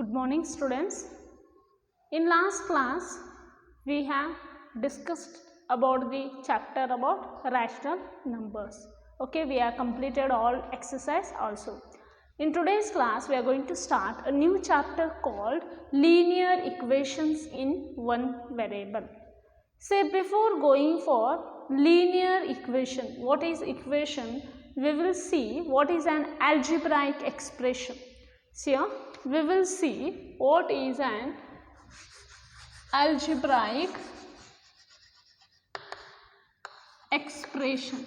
Good morning, students. In last class, we have discussed about the chapter about rational numbers. Okay, we have completed all exercise also. In today's class, we are going to start a new chapter called linear equations in one variable. Say before going for linear equation, what is equation? We will see what is an algebraic expression. See here, we will see what is an algebraic expression.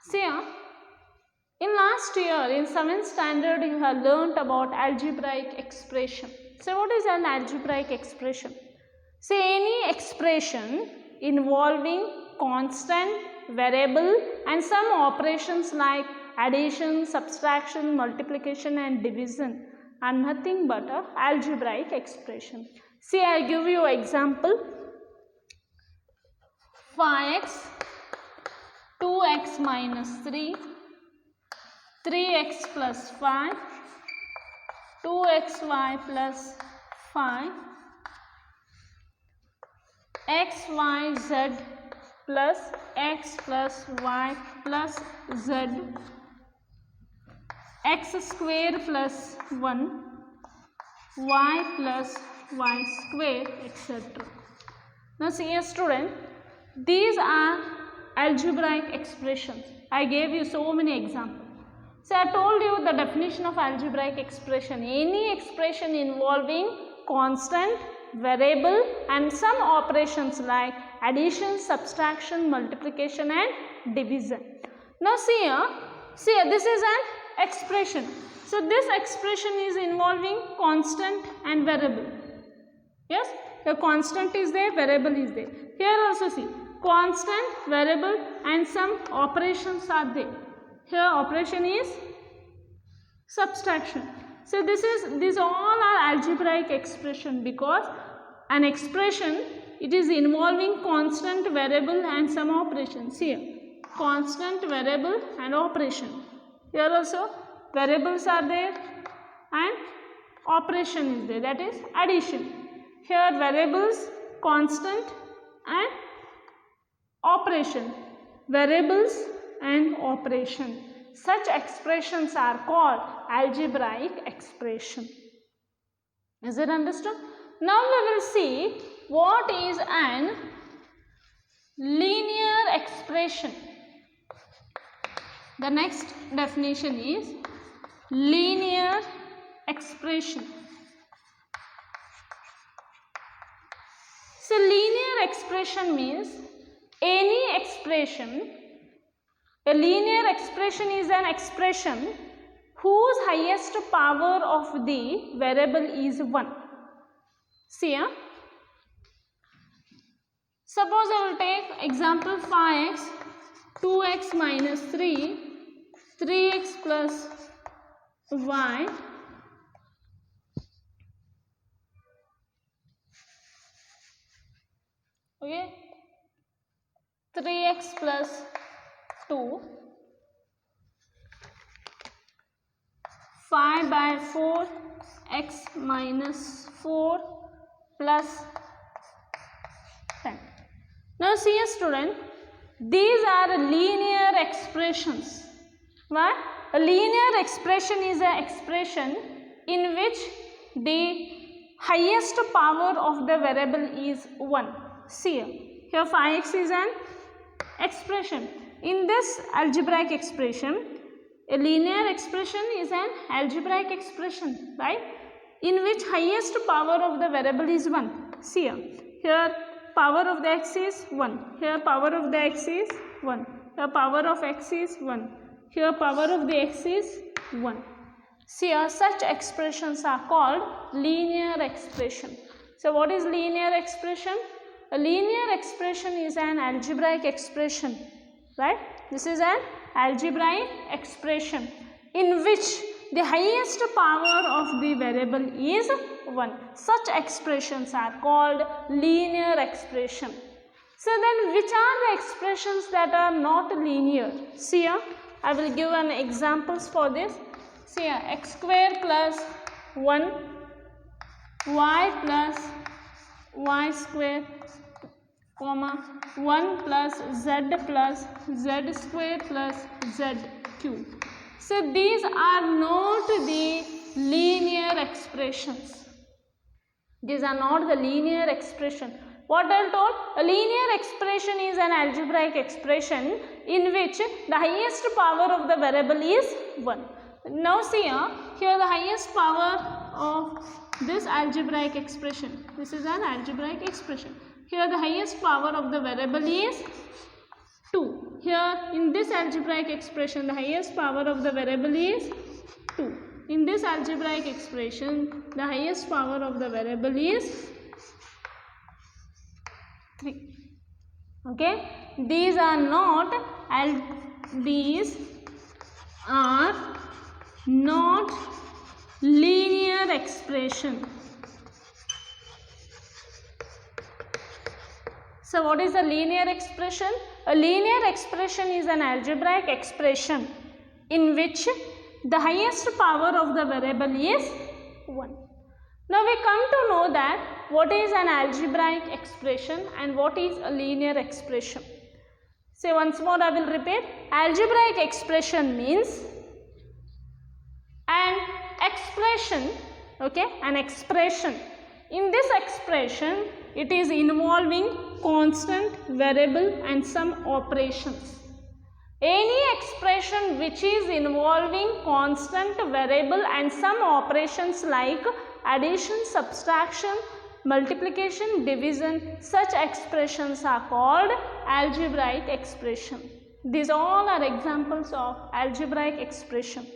See here, in last year in 7th standard you have learnt about algebraic expression. So what is an algebraic expression? Say any expression involving constant, variable and some operations like addition, subtraction, multiplication and division are nothing but a algebraic expression. See, I give you example. 5x, 2x minus 3, 3x plus 5, 2xy plus 5, xyz plus x plus y plus z, x square plus 1, y plus y square, etc. Now see a student, these are algebraic expressions. I gave you so many examples. So I told you the definition of algebraic expression: any expression involving constant, variable and some operations like addition, subtraction, multiplication and division. Now see here, this is an expression. So this expression is involving constant and variable. Yes, the constant is there, variable is there. Here also see, constant, variable and some operations are there. Here operation is subtraction. So these all are algebraic expression, because an expression, it is involving constant, variable and some operations. Here constant, variable and operation. Here also variables are there and operation is there, that is addition. Here variables, constant and operation, variables and operation. Such expressions are called algebraic expression. Is it understood? Now we will see what is an linear expression. The next definition is linear expression. So linear expression means any expression. A linear expression is an expression whose highest power of the variable is 1. See here. Suppose I will take example 5x, 2x minus 3, 3x plus y, okay, 3x plus 2, 5 by 4, x minus 4 plus 10. Now see a student, these are linear expressions. What? A linear expression is an expression in which the highest power of the variable is 1. See here 5x is an expression. In this algebraic expression, a linear expression is an algebraic expression, right, in which highest power of the variable is 1. See here power of the x is 1, here power of the x is 1, here power of x is 1, here power of the x is 1. See here, such expressions are called linear expression. So what is linear expression? A linear expression is an algebraic expression, right? This is an algebraic expression in which the highest power of the variable is 1. Such expressions are called linear expression. So then which are the expressions that are not linear? See here, I will give an examples for this. See here, x square plus 1 y plus y square comma 1 plus z square plus z cube. So these are not the linear expressions. These are not the linear expression. What I told? A linear expression is an algebraic expression in which the highest power of the variable is 1. Now see here the highest power of this algebraic expression. This is an algebraic expression. Here the highest power of the variable is 2. Here in this algebraic expression the highest power of the variable is 2. In this algebraic expression the highest power of the variable is 3. Okay, these are not linear expression. So what is a linear expression? A linear expression is an algebraic expression in which the highest power of the variable is 1. Now we come to know that what is an algebraic expression and what is a linear expression. Say once more, I will repeat. Algebraic expression means an expression, okay, an expression. In this expression, it is involving constant, variable and some operations. Any expression which is involving constant, variable and some operations like addition, subtraction, multiplication, division, such expressions are called algebraic expression. These all are examples of algebraic expression.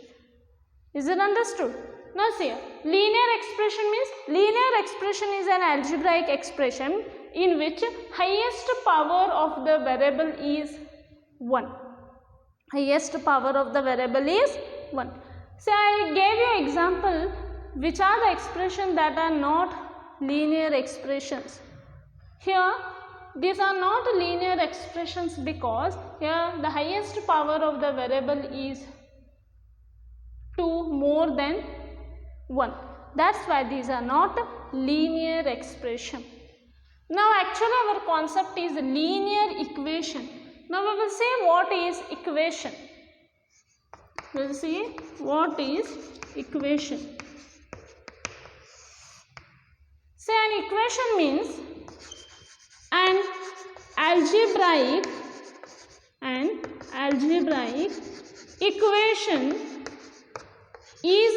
Is it understood? Now see here, linear expression means linear expression is an algebraic expression in which highest power of the variable is 1. Highest power of the variable is 1. So I gave you example which are the expressions that are not linear expressions. Here these are not linear expressions because here the highest power of the variable is 2 more than 1. That's why these are not linear expression. Now actually our concept is linear equation. Now we will see what is equation. We will see what is equation. Say an equation means an algebraic equation is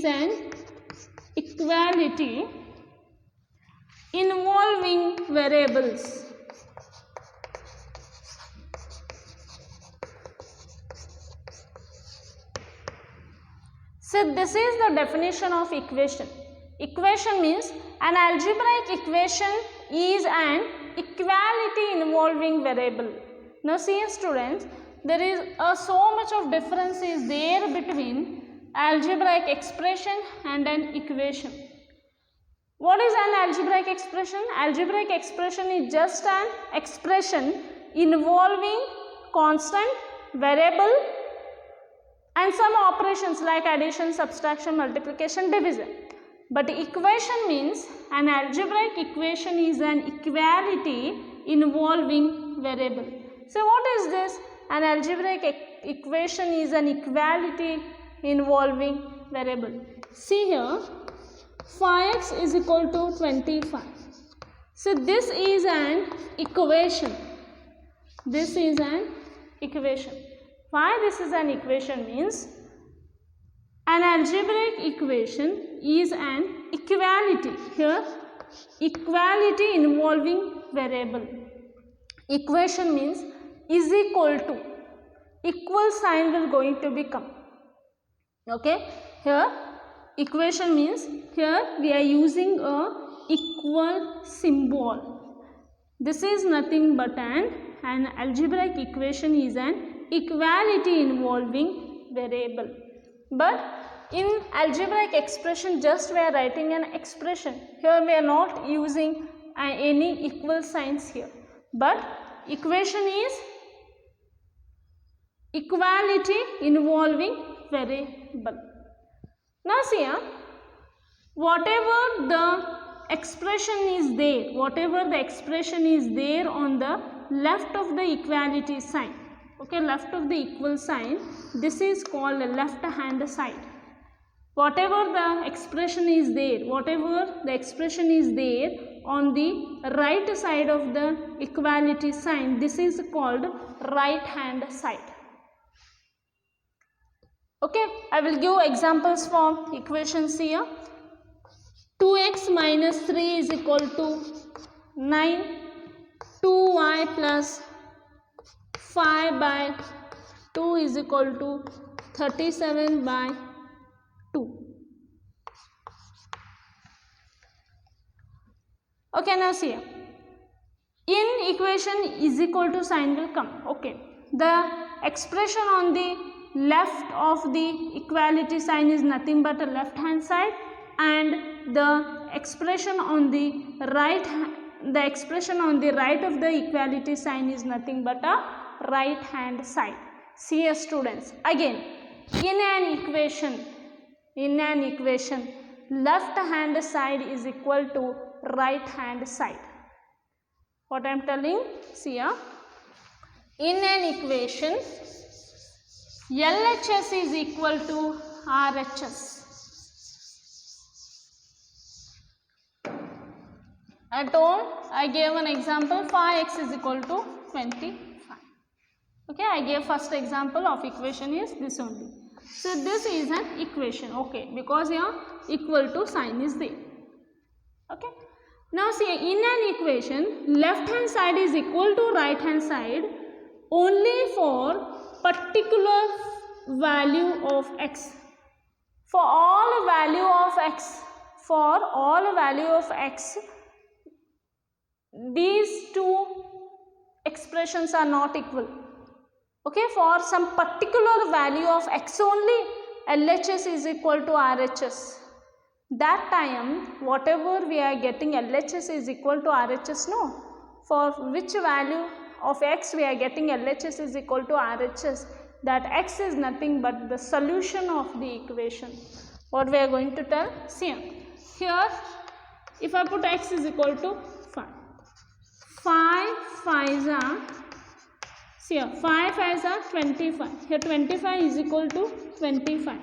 an equality involving variables. So this is the definition of equation. Equation means an algebraic equation is an equality involving variable. Now see students, there is so much of difference is there between algebraic expression and an equation. What is an algebraic expression? Algebraic expression is just an expression involving constant, variable and some operations like addition, subtraction, multiplication, division. But equation means an algebraic equation is an equality involving variable. So what is this? An algebraic equation is an equality involving variable. See here, 5x is equal to 25. So this is an equation. This is an equation. Why this is an equation means an algebraic equation is an equality. Here equality involving variable. Equation means is equal to, equal sign will going to become. Okay, here equation means here we are using a equal symbol. This is nothing but an algebraic equation is an equality involving variable. But in algebraic expression just we are writing an expression. Here we are not using any equal signs here, but equation is equality involving variable. Now see here, whatever the expression is there on the left of the equality sign, okay, left of the equal sign, this is called the left hand side. Whatever the expression is there on the right side of the equality sign, this is called right hand side. Okay, I will give examples for equations here. 2x minus 3 is equal to 9, 2y plus 5 by 2 is equal to 37 by 2. Okay, now see here. In equation is equal to sign will come. Okay, the expression on the left of the equality sign is nothing but a left hand side, and the expression on the right of the equality sign is nothing but a right hand side. See here students, again in an equation left hand side is equal to right hand side. What I am telling, see here, in an equation LHS is equal to RHS. At home I gave an example, 5x is equal to 25. Okay, I gave first example of equation is this only. So this is an equation, okay, because here equal to sign is there. Okay, now see, in an equation left hand side is equal to right hand side only for particular value of x. For all value of x, these two expressions are not equal. Okay, for some particular value of x only, LHS is equal to RHS. That time whatever we are getting, LHS is equal to RHS, no. For which value of x we are getting LHS is equal to RHS, that x is nothing but the solution of the equation. What we are going to tell? See here, if I put x is equal to 5, 5 5s are, see here, 5 5s are 25, here 25 is equal to 25.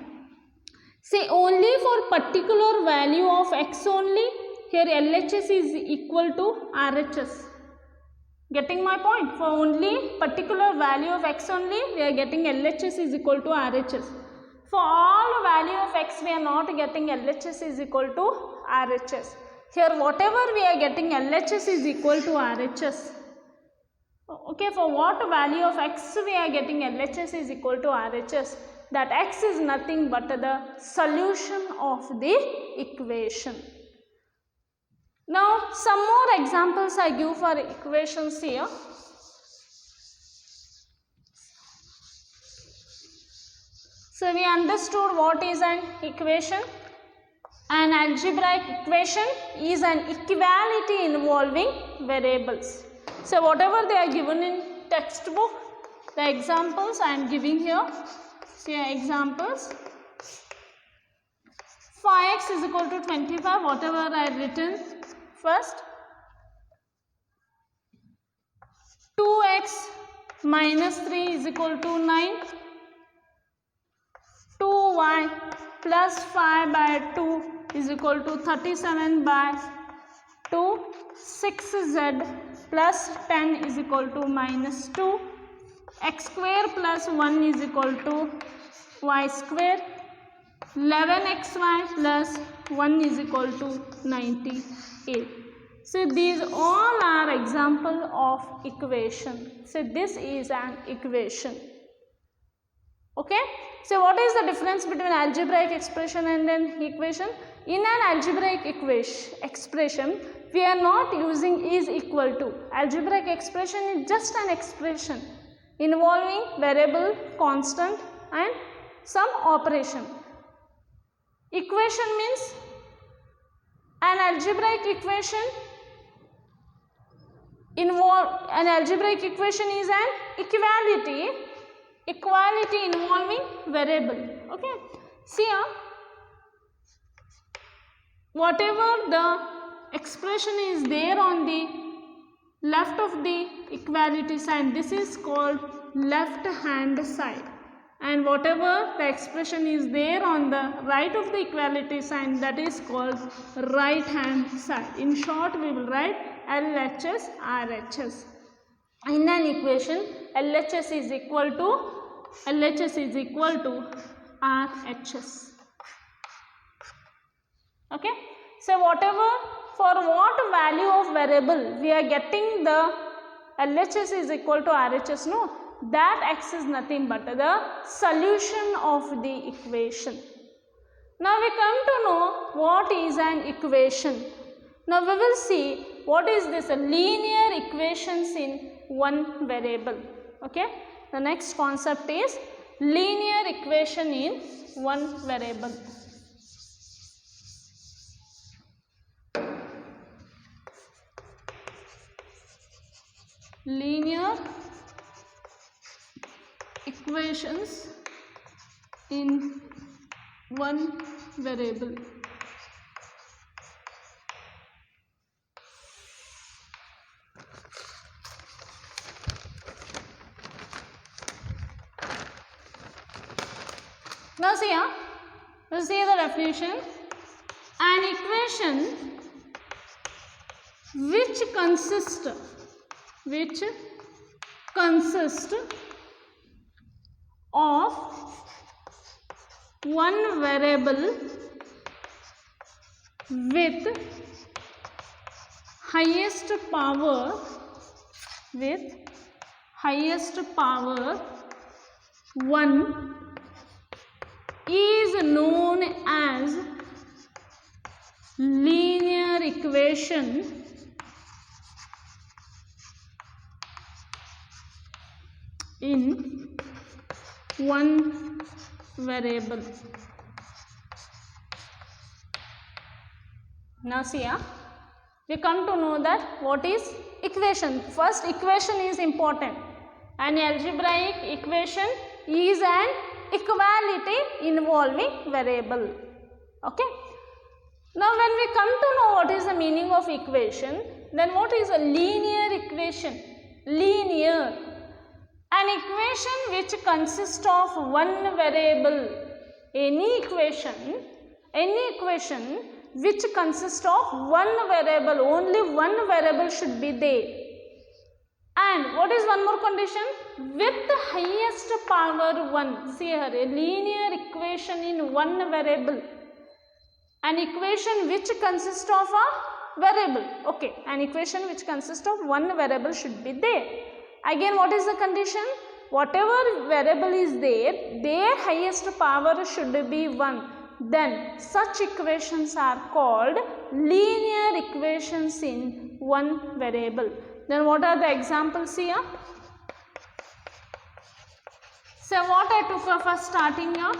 See, only for particular value of x only, here LHS is equal to RHS. Getting my point? For only particular value of x only, we are getting LHS is equal to RHS. For all value of x, we are not getting LHS is equal to RHS. Here whatever we are getting LHS is equal to RHS. Okay, for what value of x we are getting LHS is equal to RHS, that x is nothing but the solution of the equation. Now some more examples I give for equations here. So we understood what is an equation. An algebraic equation is an equality involving variables. So whatever they are given in textbook, the examples I am giving here. See examples. 5x is equal to 25, whatever I have written first. 2x minus 3 is equal to 9. 2y plus 5 by 2 is equal to 37 by 2. 6z plus 10 is equal to minus 2. X square plus 1 is equal to y square. 11xy plus 1 is equal to 98. So these all are example of equation. So this is an equation. Okay. So what is the difference between algebraic expression and an equation? In an algebraic expression, we are not using is equal to. Algebraic expression is just an expression involving variable, constant and some operation. Equation means an algebraic equation an algebraic equation is an equality involving variable. Okay, see here, whatever the expression is there on the left of the equality sign, this is called left hand side, and whatever the expression is there on the right of the equality sign, that is called right hand side. In short, we will write LHS RHS. In an equation, LHS is equal to RHS. Okay, so whatever, for what value of variable we are getting the LHS is equal to RHS, no, that X is nothing but the solution of the equation. Now we come to know what is an equation. Now we will see what is this linear equations in one variable. Okay, the next concept is linear equation in one variable. Linear equations in one variable. Now see here, let's see the definition. An equation which consists of one variable with highest power 1 is known as linear equation in one variable. Now see here, we come to know that what is equation. First, equation is important. An algebraic equation is an equality involving variable. Okay. Now when we come to know what is the meaning of equation, then what is a linear equation? Linear, an equation which consists of one variable. Any equation which consists of one variable, only one variable should be there. And what is one more condition? With the highest power 1. See here, a linear equation in one variable. An equation which consists of a variable. Okay, an equation which consists of one variable should be there. Again, what is the condition? Whatever variable is there, their highest power should be 1. Then such equations are called linear equations in one variable. Then what are the examples here? So what I took of first starting here.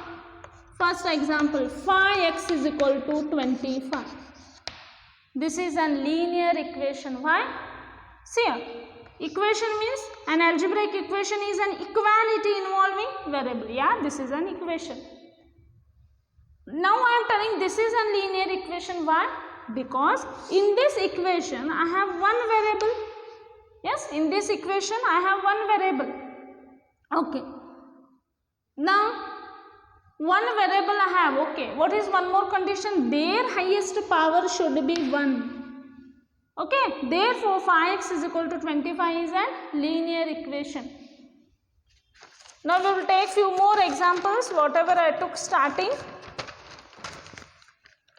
First example, 5x is equal to 25. This is a linear equation. Why? See here, equation means an algebraic equation is an equality involving variable. Yeah, this is an equation. Now I am telling this is a linear equation. Why? Because in this equation I have one variable. Yes, in this equation I have one variable. Okay. Now one variable I have. Okay. What is one more condition? Their highest power should be 1. Okay. Therefore 5x is equal to 25 is a linear equation. Now we will take few more examples, whatever I took starting.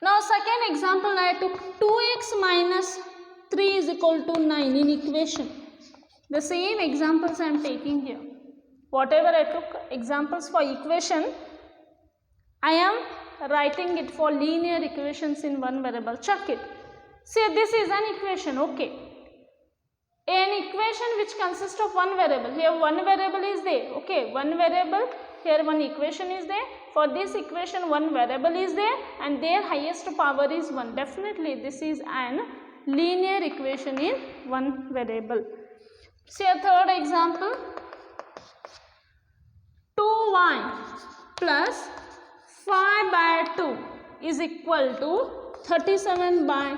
Now second example I took 2x minus 3 is equal to 9 in equation. The same examples I am taking here. Whatever I took examples for equation, I am writing it for linear equations in one variable. Check it. See, this is an equation. Okay. An equation which consists of one variable. Here one variable is there. Okay. One variable. Here one equation is there. For this equation one variable is there and their highest power is 1. Definitely this is an linear equation in one variable. See a third example. 2y plus 5 by 2 is equal to 37 by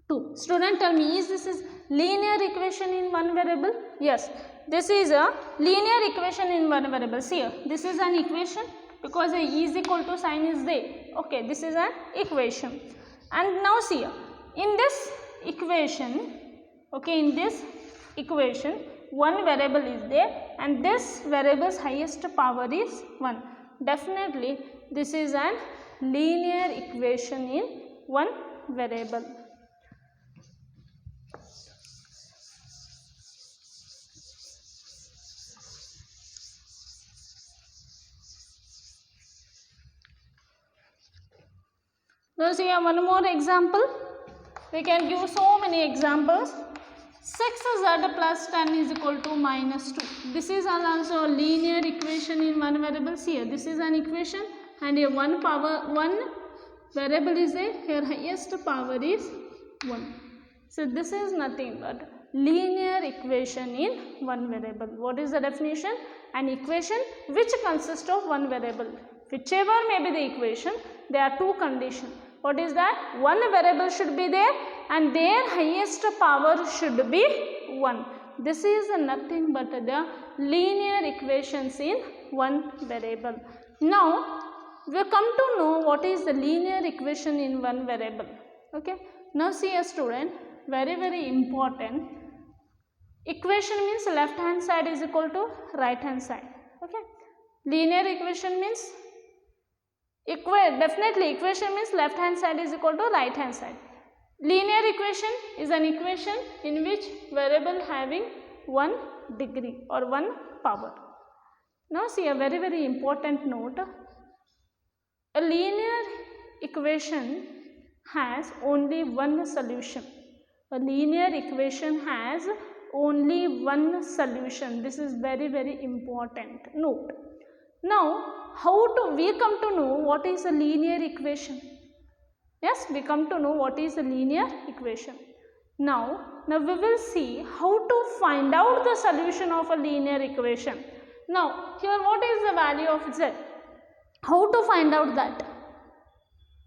2. Student, tell me, is this linear equation in one variable? Yes, this is a linear equation in one variable. See here, this is an equation because a is equal to sign is there. Okay, this is an equation. And now see here, in this equation, okay, in this equation, one variable is there and this variable's highest power is 1. Definitely, this is an linear equation in one variable. Now see one more example. We can give so many examples. 6z plus 10 is equal to minus 2. This is also a linear equation in one variable. See here, this is an equation and here one variable is there. Here highest power is 1. So this is nothing but linear equation in one variable. What is the definition? An equation which consists of one variable. Whichever may be the equation, there are two conditions. What is that? One variable should be there and their highest power should be 1. This is nothing but the linear equations in one variable. Now, we come to know what is the linear equation in one variable. Okay. Now, see a student, very important. Equation means left hand side is equal to right hand side. Okay. Linear equation means definitely equation means left hand side is equal to right hand side. Linear equation is an equation in which variable having 1 degree or 1 power. Now see a very important note. A linear equation has only one solution. A linear equation has only one solution. This is very important note. Now, we come to know what is a linear equation? Yes, we come to know what is a linear equation. Now we will see how to find out the solution of a linear equation. Now, here what is the value of z? How to find out that?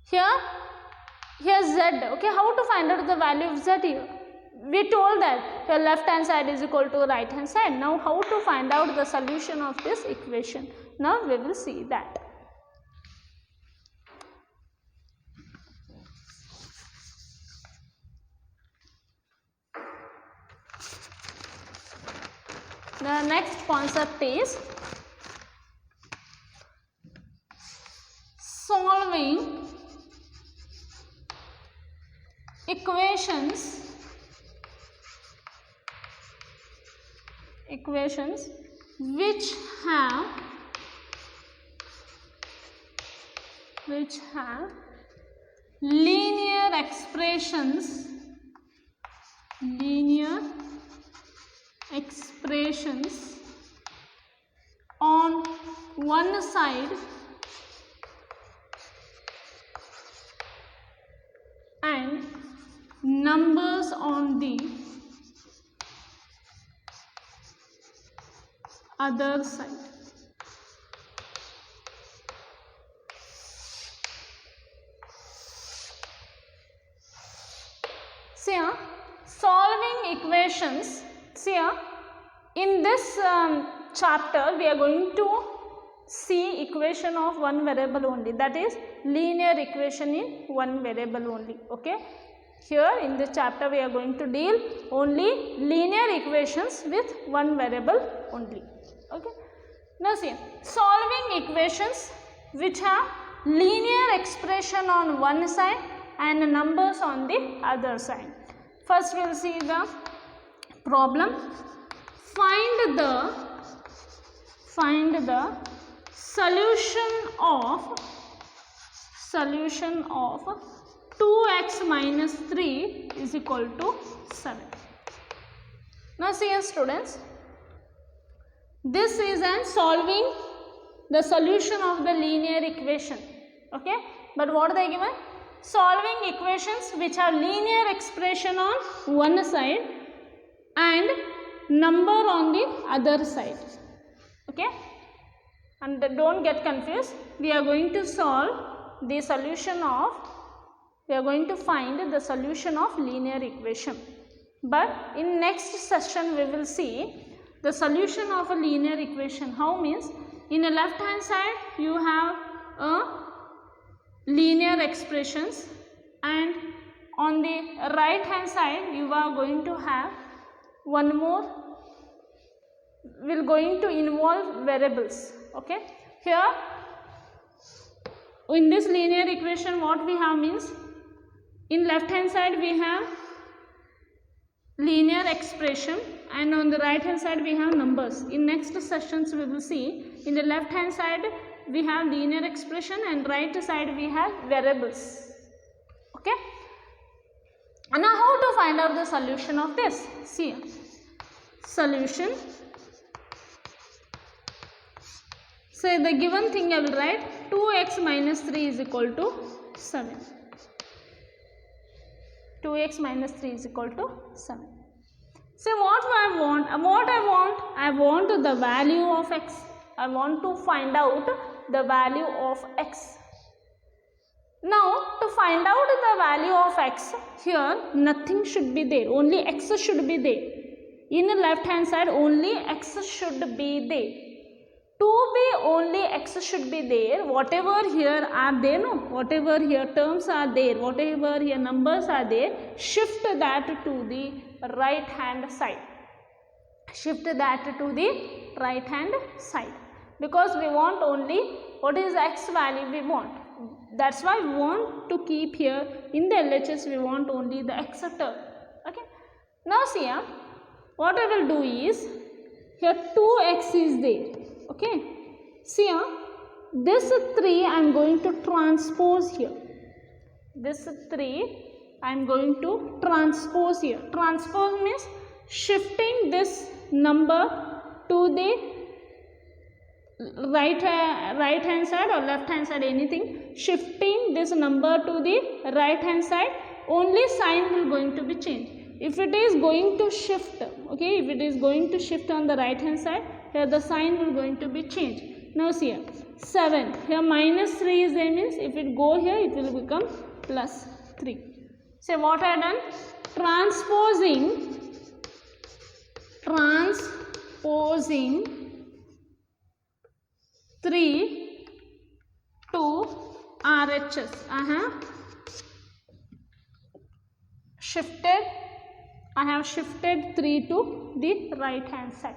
Here z, okay, how to find out the value of z here? We told that here left hand side is equal to right hand side. Now, how to find out the solution of this equation? Now, we will see that. The next concept is solving equations which have linear expressions on one side and numbers on the other side. See here, solving equations. See here, in this chapter we are going to see equation of one variable only, that is linear equation in one variable only. Okay, here in this chapter we are going to deal only linear equations with one variable only. Okay, now see, solving equations which have linear expression on one side and numbers on the other side. First we will see the problem. Find the solution of 2x minus 3 is equal to 7. Now see here students, this is an solving the solution of the linear equation. Okay, but what are they given? solving equations which have linear expression on one side and number on the other side. Okay, and don't get confused. We are going to solve the solution of, we are going to find the solution of linear equation. But in next session we will see the solution of a linear equation. How means, in a left hand side you have a linear expressions, and on the right hand side you are going to have one more, will going to involve variables. Okay, here in this linear equation what we have means, in left hand side we have linear expression and on the right hand side we have numbers. In next sessions we will see, in the left hand side we have linear expression and right side we have variables. Okay, and now how to find out the solution of this? See, solution. So the given thing I will write 2x minus 3 is equal to 7. 2x minus 3 is equal to 7. So what I want? I want the value of x. I want to find out the value of x. Now to find out the value of x, here nothing should be there, only x should be there. In the left hand side only x should be there. To be only x should be there, whatever here are there, no, whatever here terms are there, whatever here numbers are there, shift that to the right hand side. Shift that to the right hand side, because we want only what is x value we want. That's why we want to keep here in the LHS, we want only the x term. Okay, now see what I will do is, here 2x is there. Okay, see this 3 I am going to transpose here. This 3 I am going to transpose here. Transpose means shifting this number to the right hand side or left hand side, anything. Shifting this number to the right hand side, only sign will going to be changed. If it is going to shift, okay, if it is going to shift on the right hand side, here the sign will going to be changed. Now see here 7, here minus 3 is there, means if it go here it will become plus 3. So what I done? Transposing 3 to RHS. I have shifted 3 to the right hand side.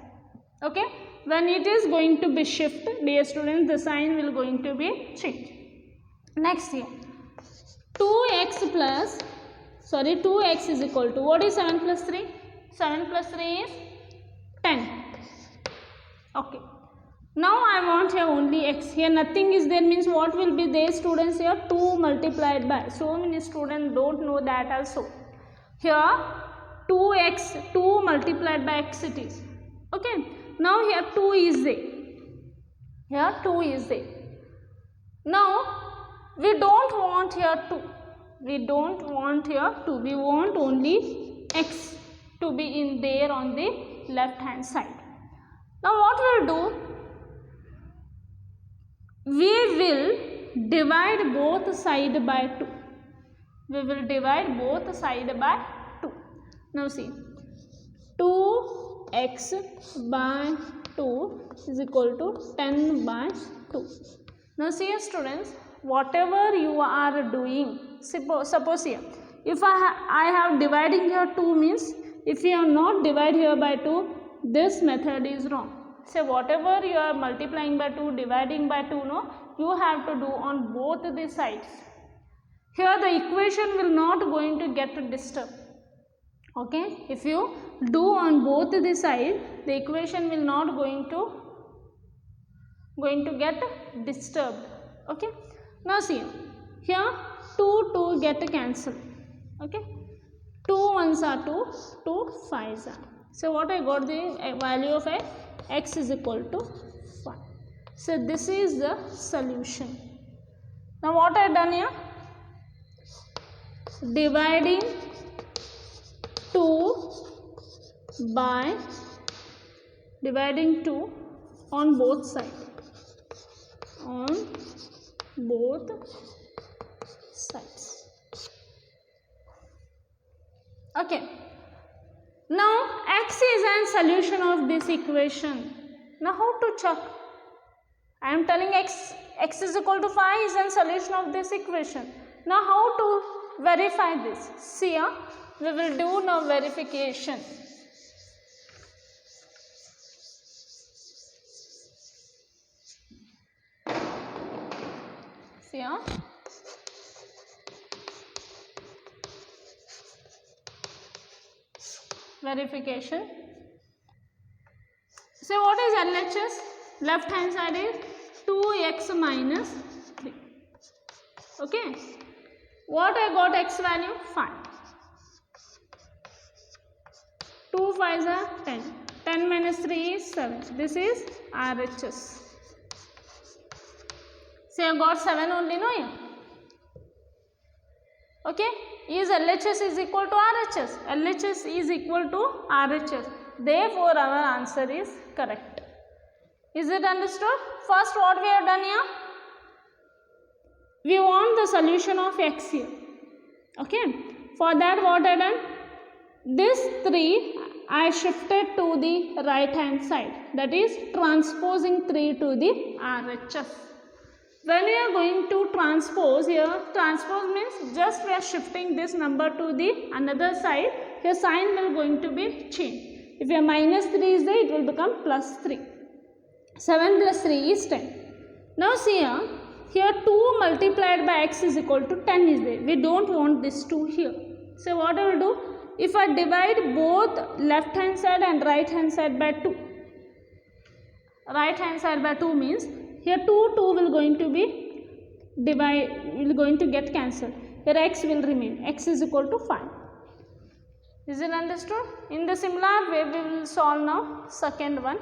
Okay, when it is going to be shift, dear students, the sign will going to be changed. Next here 2x is equal to, what is 7 plus 3? 7 plus 3 is 10. Okay, now I want here only x. Here nothing is there, means what will be there, students? Here 2 multiplied by, so many students don't know that also. Here 2x, 2 multiplied by x it is. Okay, now here 2 is there. Here 2 is there. Now we don't want here 2. We don't want here 2. We want only x to be in there on the left hand side. Now what we'll do? We will divide both sides by 2. We will divide both sides by 2. Now see, 2x by 2 is equal to 10 by 2. Now see students, whatever you are doing, suppose here, if I have dividing here 2, means if you have not divide here by 2, this method is wrong. So whatever you are multiplying by 2, dividing by 2, no, you have to do on both the sides. Here the equation will not going to get disturbed. Okay, if you do on both the side, the equation will not going to get disturbed. Okay, now see here 2 get cancelled. Okay, 2 ones are 2, 2 5s are. So what I got, the value of x is equal to 5. So this is the solution. Now what I done here? dividing 2 by dividing 2 on both sides, on both sides. Okay, now x is a solution of this equation. Now how to check? I am telling x is equal to 5 is a solution of this equation. Now how to verify this? See here, we will do now verification. See here, verification. So what is LHS? Left hand side is 2x minus 3. Okay, what I got x value? 5. 2 5s are 10. 10 minus 3 is 7. This is RHS. So I got 7 only, no? Here. Okay, is LHS is equal to RHS? LHS is equal to RHS. Therefore, our answer is correct. Is it understood? First, what we have done here? We want the solution of x here. Okay, for that what I done? This 3 I shifted to the right hand side. That is transposing 3 to the RHS. When we are going to transpose here, transpose means just we are shifting this number to the another side. Here sign will going to be changed. If your minus 3 is there, it will become plus 3. 7 plus 3 is 10. Now see here 2 multiplied by x is equal to 10 is there. We don't want this 2 here. So what I will do? If I divide both left hand side and right hand side by 2. Right hand side by 2 means here 2 will going to be will going to get cancelled. Here x will remain. X is equal to 5. Is it understood? In the similar way, we will solve now second one.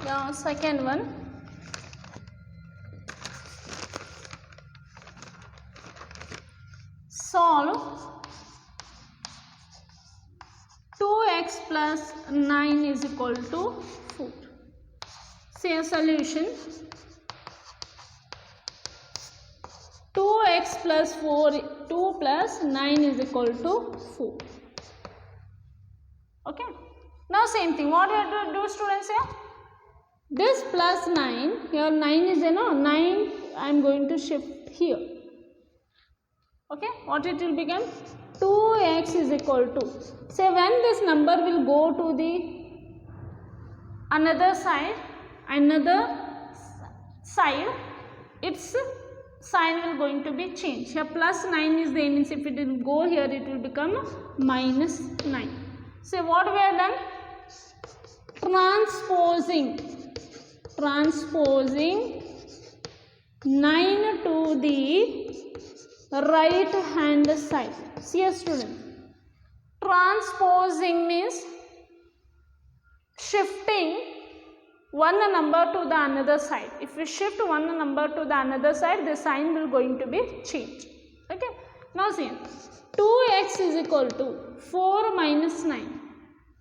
Now second one. Solve 2x plus 9 is equal to 4. Say a solution. 2x plus 2 plus 9 is equal to 4. Okay. Now same thing. What we have to do, students, here? This plus 9, here 9 is 9 I am going to shift here. Okay, what it will become? 2x is equal to, say when this number will go to the another side, its sign will going to be changed. Here plus 9 is there, means if it will go here, it will become minus 9. So what we have done? Transposing 9 to the right hand side. See a student. Transposing means shifting one number to the another side. If we shift one number to the another side, the sign will going to be changed. Okay. Now see, 2x is equal to 4 minus 9.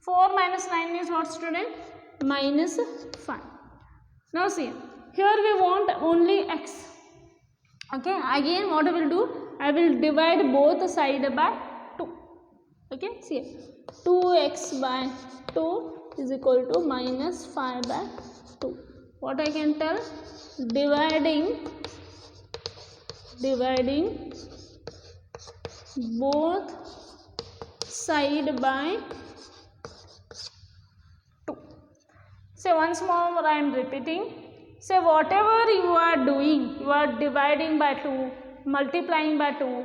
4 minus 9 means what, student? Minus 5. Now see, here we want only x. Okay, again what I will do? I will divide both sides by 2. Okay, see, 2x by 2 is equal to minus 5 by 2. What I can tell? Dividing both sides by 2. Say once more, I am repeating. Say whatever you are doing, you are dividing by 2, multiplying by 2,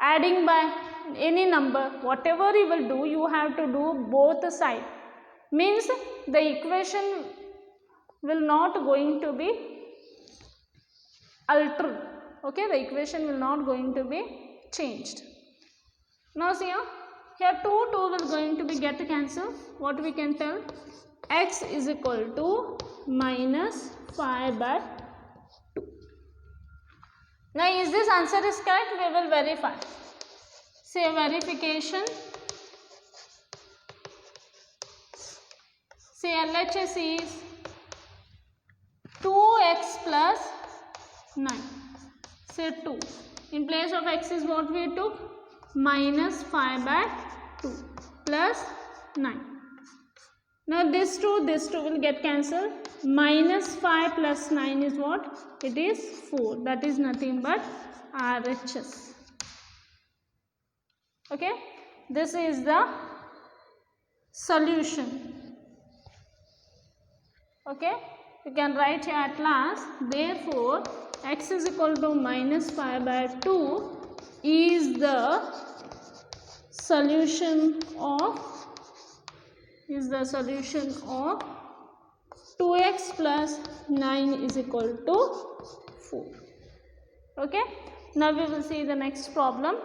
adding by any number, whatever you will do, you have to do both sides. Means the equation will not going to be altered. Okay, the equation will not going to be changed. Now see here 2 will going to be get cancelled. What we can tell? X is equal to minus 5 by 2. Now is this answer is correct? We will verify. Say verification. Say LHS is 2x plus 9. Say 2. In place of x is what we took? Minus 5 by 2 plus 9. Now this 2 will get cancelled. Minus 5 plus 9 is what? It is 4. That is nothing but RHS. Okay. This is the solution. Okay. You can write here at last. Therefore, x is equal to minus 5 by 2 is the solution of 2x plus 9 is equal to 4. Okay. Now we will see the next problem.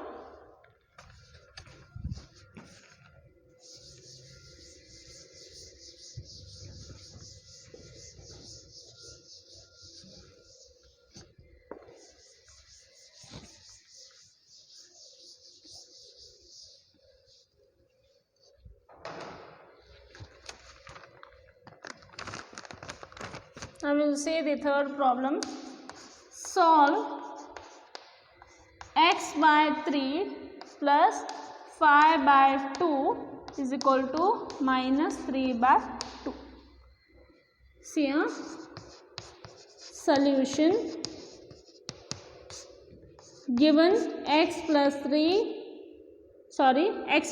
Now we will see the third problem. Solve x by 3 plus 5 by 2 is equal to minus 3 by 2. See here. Solution. Given x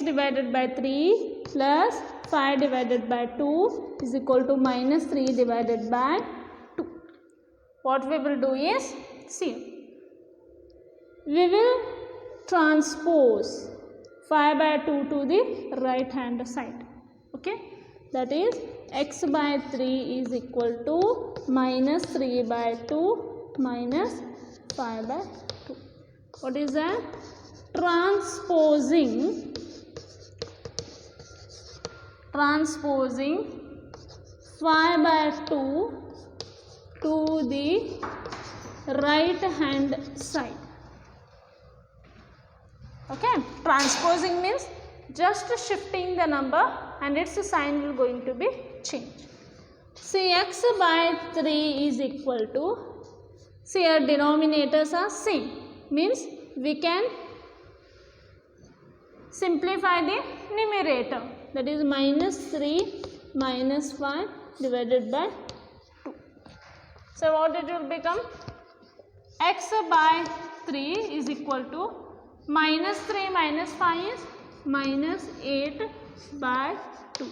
divided by 3 plus 5 divided by 2 is equal to minus 3 divided by 2. What we will do is, see, we will transpose 5 by 2 to the right hand side. Okay, that is x by 3 is equal to minus 3 by 2 minus 5 by 2. What is that? Transposing 5 by 2 to the right hand side. Okay, transposing means just shifting the number and its sign will going to be changed. See, x by 3 is equal to, see, our denominators are same, means we can simplify the numerator, that is minus 3 minus 5 divided by 2. So what it will become? X by 3 is equal to minus 3 minus 5 is minus 8 by 2.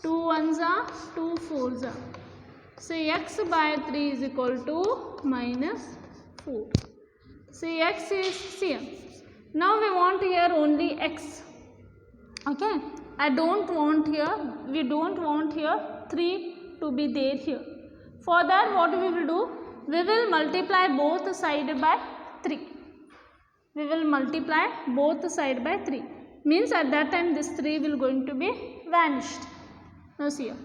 2 ones are 2 fours are. So x by 3 is equal to minus 4. See, x is here. Now we want here only x. Okay, we don't want here 3 to be there here. For that, what we will do? We will multiply both side by 3. We will multiply both side by 3. Means at that time this 3 will going to be vanished. Now see here.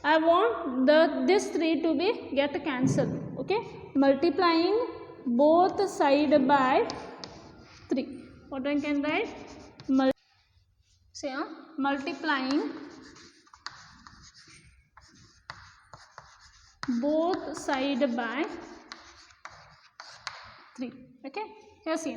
I want this 3 to be get cancelled. Okay, multiplying both side by 3. What I can write? Multiplying both side by 3. Okay, here see.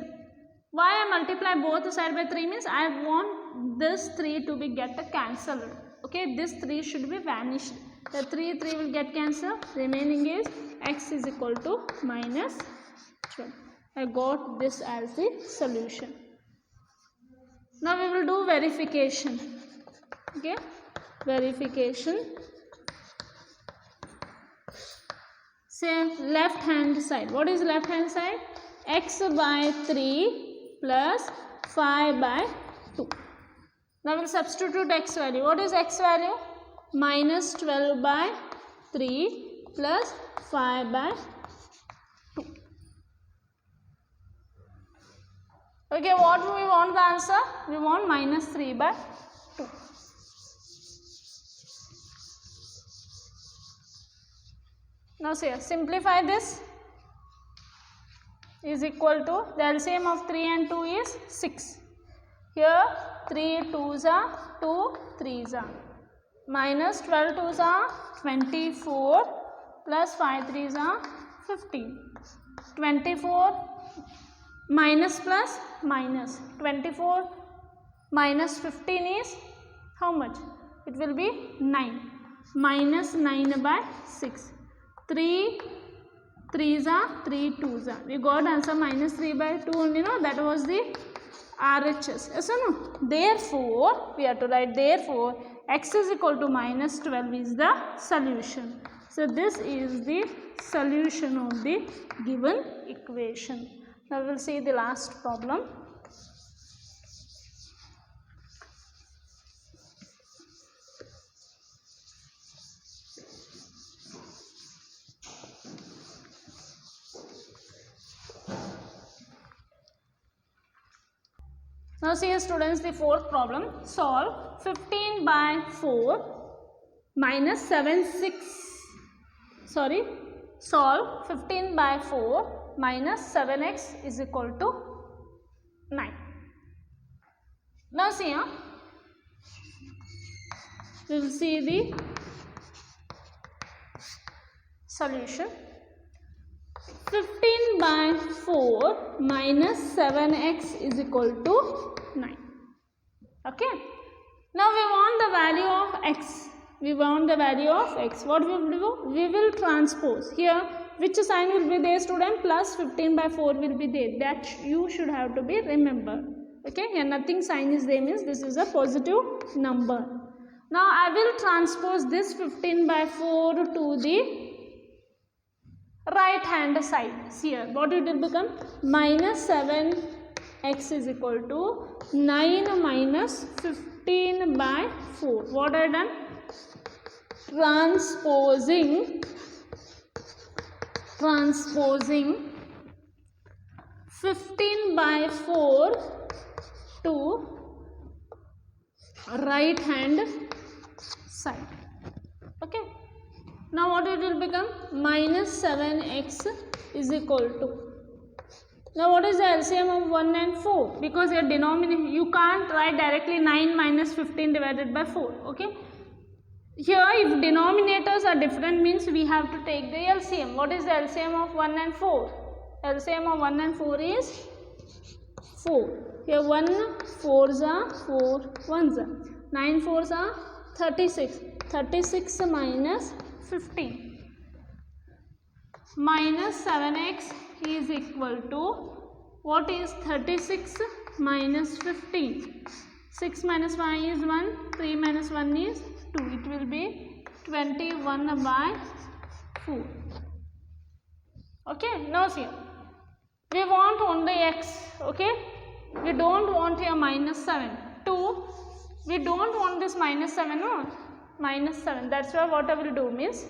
Why I multiply both side by 3 means I want this 3 to be get cancelled. Okay, this 3 should be vanished. The 3 will get cancelled. Remaining is x is equal to minus 12. I got this as the solution. Now we will do verification. Okay, verification. Say left hand side. What is left hand side? X by 3 plus 5 by 2. Now we will substitute x value. What is x value? Minus 12 by 3 plus 5 by 2. Okay, what we want the answer? We want minus 3 by 2. Now see, simplify this. Is equal to, the LCM of 3 and 2 is 6. Here 3 2s are 2 3s are. Minus 12 2s are 24 plus 5 3s are 15. 24 minus plus minus. 24 minus 15 is how much? It will be 9. Minus 9 by 6. 3 3s are 3 2s are. We got answer minus 3 by 2 only, no? That was the RHS. Yes or no? Therefore, we have to write therefore x is equal to minus 12 is the solution. So, this is the solution of the given equation. Now, we will see the last problem. Now see students, the fourth problem. Solve 15 by 4 minus solve 15 by 4 minus 7x is equal to 9. Now see here, we will see the solution. 15 by 4 minus 7x is equal to 9. Okay. Now we want the value of x. We want the value of x. What we will do? We will transpose. Here, which sign will be there, student? Plus 15 by 4 will be there. That you should have to be remembered. Okay. Here nothing sign is there, means this is a positive number. Now I will transpose this 15 by 4 to the right hand side. Here what it will become? Minus 7x is equal to 9 minus 15 by 4. What I done? Transposing 15 by 4 to right hand side. Okay. Now what it will become? Minus 7x is equal to. Now what is the LCM of 1 and 4? Because your denominator, you can't write directly 9 minus 15 divided by 4. Okay. Here if denominators are different, means we have to take the LCM. What is the LCM of 1 and 4? LCM of 1 and 4 is 4. Here 1 4s are 4 1s are. 9 4s are 36. 36 minus 15 minus 7x is equal to, what is 36 minus 15? 6 minus 5 is 1, 3 minus 1 is 2. It will be 21 by 4. Okay, now see, we want only x. Okay, we don't want here minus 7. 2, we don't want this minus 7, no? Minus 7. That's why what I will do means,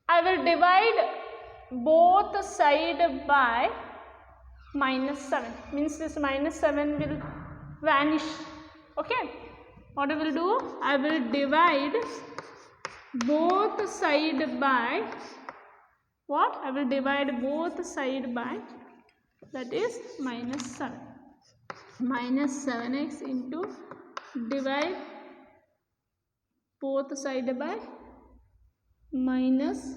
I will divide both side by minus 7. Means this minus 7 will vanish. Okay. What I will do? I will divide both side by what? I will divide both side by, that is minus 7. Minus 7x into divide both side by minus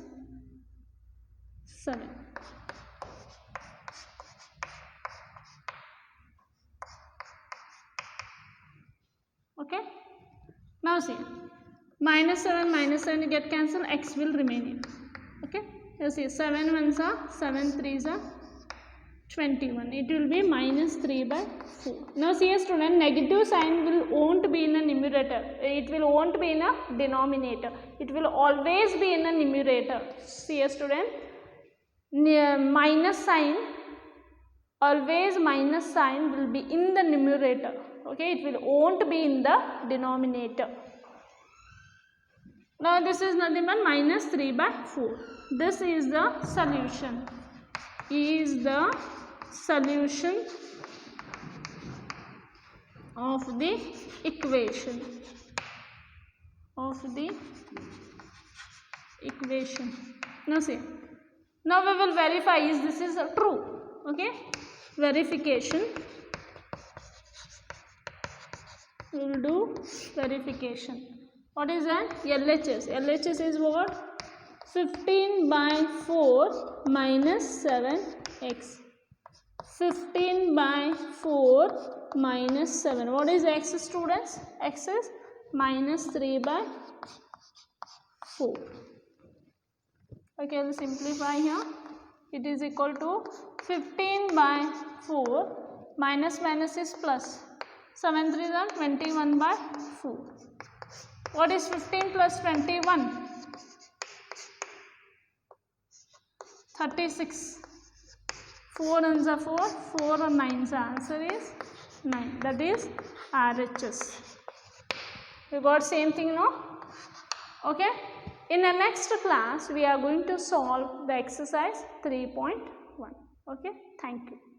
7. Okay. Now see, minus 7 get cancelled, x will remain here. Okay. You see 7 1s are 7 3s are 21. It will be minus 3 by 4. Now see, student, negative sign won't be in a numerator. It won't be in a denominator. It will always be in a numerator. See, student, minus sign, always minus sign will be in the numerator. Okay, it won't be in the denominator. Now this is nothing but minus 3 by 4. This is the solution. Is the solution of the equation. Now see. Now we will verify is this is true. Okay. Verification. We will do verification. What is that? LHS. LHS is what? 15 by 4 minus 7x. 15 by 4 minus 7. What is x, students? X is minus 3 by 4. Okay, I will simplify here. It is equal to 15 by 4 minus minus is plus. 7 3 are 21 by 4. What is 15 plus 21? 36. 4 ones are 4, 4 or 9. The answer is 9. That is RHS. We got same thing now? Okay. In the next class, we are going to solve the exercise 3.1. Okay. Thank you.